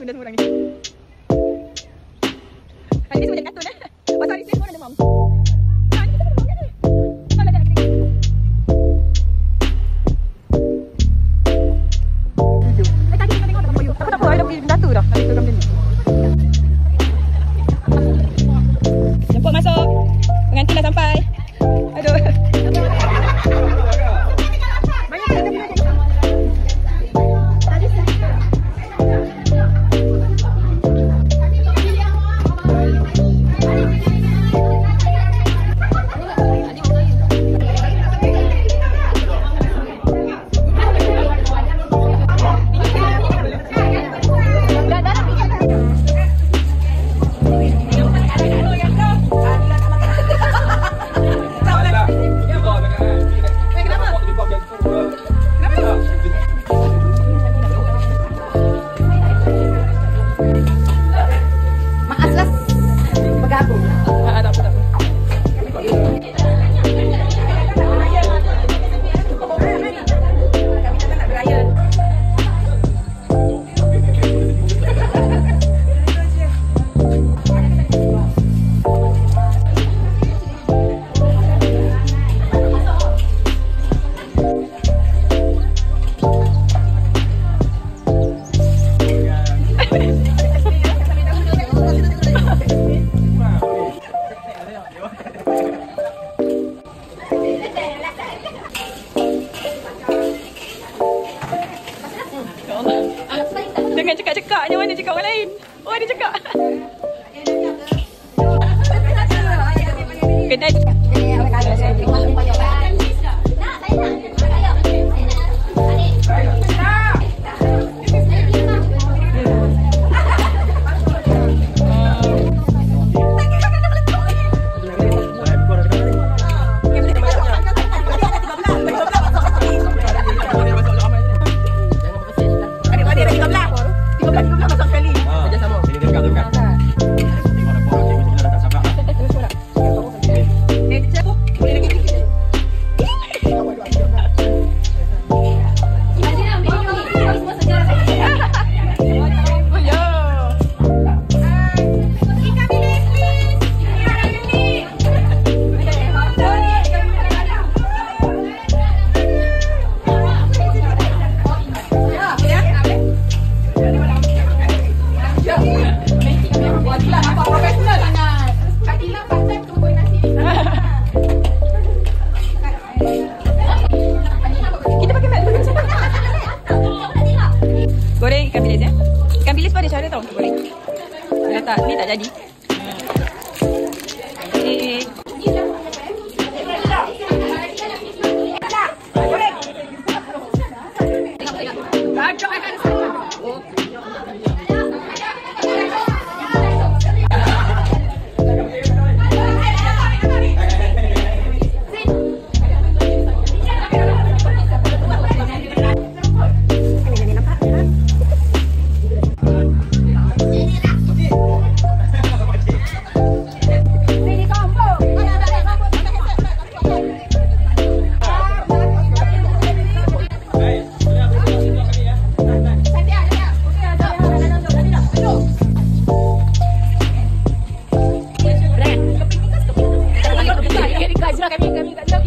kartun dah semua orang ni. Hari ni semua jadi kartun Pasal hari ni semua ada demam. Hari ni semua demam kan ni. Kalau jangan kita tadi kita tengok tak apa. Tak apa, I dah pergi data dah. Hari program dia ni. Jemput masuk. Pengantin dah sampai. Aduh. Dengan cekak-cekaknya mana cekak orang lain. Oh, dia cekak. Kedai goreng ikan bilis ya. Ikan bilis pun ada cara tau untuk goreng. Kalau tak, ni tak jadi. Kami